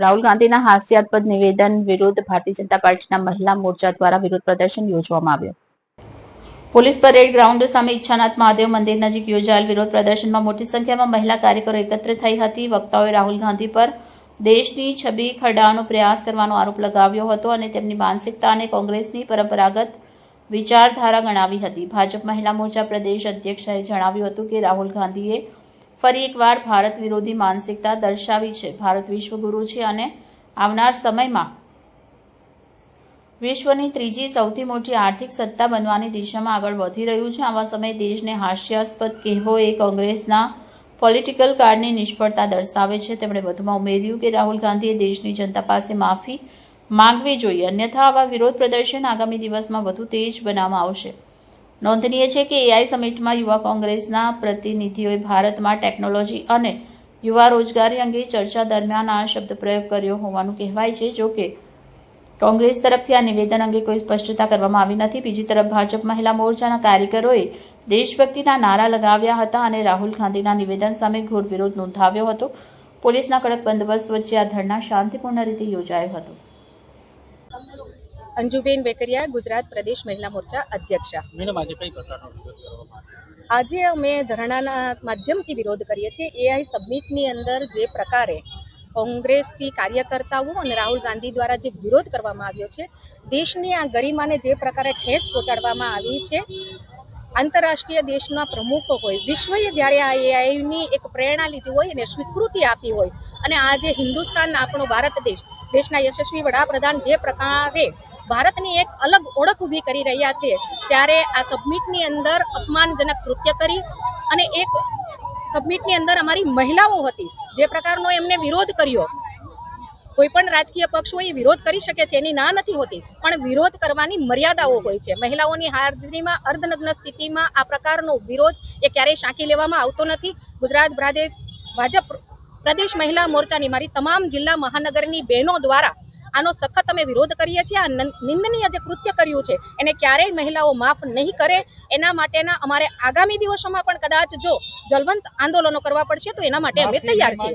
રાહુલ ગાંધીના હાસ્યાસ્પદ નિવેદન વિરુદ્ધ ભારતીય જનતા પાર્ટીના મહિલા મોરચા દ્વારા વિરોધ પ્રદર્શન યોજવામાં આવ્યું. પોલીસ પરેડ ગ્રાઉન્ડ સામે ઈચ્છાનાથ મહાદેવ મંદિર નજીક યોજાયેલ વિરોધ પ્રદર્શનમાં મોટી સંખ્યામાં મહિલા કાર્યકરો એકત્ર થઈ હતી. વક્તાઓએ રાહુલ ગાંધી પર દેશની છબી ખરડાવવાનો પ્રયાસ કરવાનો આરોપ લગાવ્યો હતો અને તેમની માનસિકતાને કોંગ્રેસની પરંપરાગત વિચારધારા ગણાવી હતી. ભાજપ મહિલા મોરચા પ્રદેશ અધ્યક્ષાએ જણાવ્યું હતું કે રાહુલ ગાંધીએ ફરી એકવાર ભારત વિરોધી માનસિકતા દર્શાવી છે. ભારત વિશ્વગુરુ છે અને આવનાર સમયમાં વિશ્વની ત્રીજી સૌથી મોટી આર્થિક સત્તા બનવાની દિશામાં આગળ વધી રહ્યું છે. આવા સમયે દેશને હાસ્યાસ્પદ કહેવો એ કોંગ્રેસના પોલિટિકલ કાર્ડની નિષ્ફળતા દર્શાવે છે. તેમણે વધુમાં ઉમેર્યું કે રાહુલ ગાંધીએ દેશની જનતા પાસે માફી માંગવી જોઈએ, અન્યથા આવા વિરોધ પ્રદર્શન આગામી દિવસમાં વધુ તેજ બનાવવામાં આવશે. નોંધનીય છે કે એઆઈ સમિટમાં યુવા કોંગ્રેસના પ્રતિનિધિઓએ ભારતમાં ટેકનોલોજી અને યુવા રોજગારી અંગે ચર્ચા દરમિયાન આ શબ્દ પ્રયોગ કર્યો હોવાનું કહેવાય છે. જો કે કોંગ્રેસ તરફથી આ નિવેદન અંગે કોઈ સ્પષ્ટતા કરવામાં આવી નથી. બીજી તરફ ભાજપ મહિલા મોરચાના કાર્યકરોએ દેશભક્તિના નારા લગાવ્યા હતા અને રાહુલ ગાંધીના નિવેદન સામે ઘોર વિરોધ નોંધાવ્યો હતો. પોલીસના કડક બંદોબસ્ત વચ્ચે આ ધરણા શાંતિપૂર્ણ રીતે યોજાયો હતો. અંજુબેન વેકરિયા, ગુજરાત પ્રદેશ મહિલા મોરચા અધ્યક્ષા. આજે અમે ધરણાના માધ્યમથી વિરોધ કરીએ છીએ. એઆઈ સબમિટની અંદર જે પ્રકારે કોંગ્રેસથી કાર્યકર્તાઓ અને રાહુલ ગાંધી દ્વારા જે વિરોધ કરવામાં આવ્યો છે, દેશની આ ગરિમાને જે પ્રકારે ઠેસ પહોંચાડવામાં આવી છે, આંતરરાષ્ટ્રીય દેશના પ્રમુખો હોય, વિશ્વએ જ્યારે આ એઆઈની એક પ્રેરણા લીધી હોય અને સ્વીકૃતિ આપી હોય અને આજે હિન્દુસ્તાન, આપણો ભારત દેશના યશસ્વી વડાપ્રધાન જે પ્રકારે ભારતની એક અલગ ઓળખ ઊભી કરી રહ્યા છે, ત્યારે આ સબમિટની અંદર અપમાનજનક કૃત્ય કરી અને એક સબમિટની અંદર અમારી મહિલાઓ હતી જે પ્રકારનો એમને વિરોધ કર્યો. કોઈ પણ રાજકીય પક્ષ હોય એ વિરોધ કરી શકે છે, એની ના નથી હોતી, પણ વિરોધ કરવાની મર્યાદાઓ હોય છે. મહિલાઓની હાજરીમાં અર્ધનગ્ન સ્થિતિમાં આ પ્રકારનો વિરોધ એ ક્યારેય સાંકી લેવામાં આવતો નથી. ગુજરાત ભાજપ પ્રદેશ મહિલા મોરચાની મારી તમામ જિલ્લા મહાનગરની બહેનો દ્વારા આનો સખત અમે વિરોધ કરીએ છીએ. આ નિંદનીય જે કૃત્ય કર્યું છે એને ક્યારેય મહિલાઓ માફ નહીં કરે. એના માટેના અમારે આગામી દિવસોમાં પણ કદાચ જો જલવંત આંદોલનો કરવા પડશે તો એના માટે અમે તૈયાર છીએ.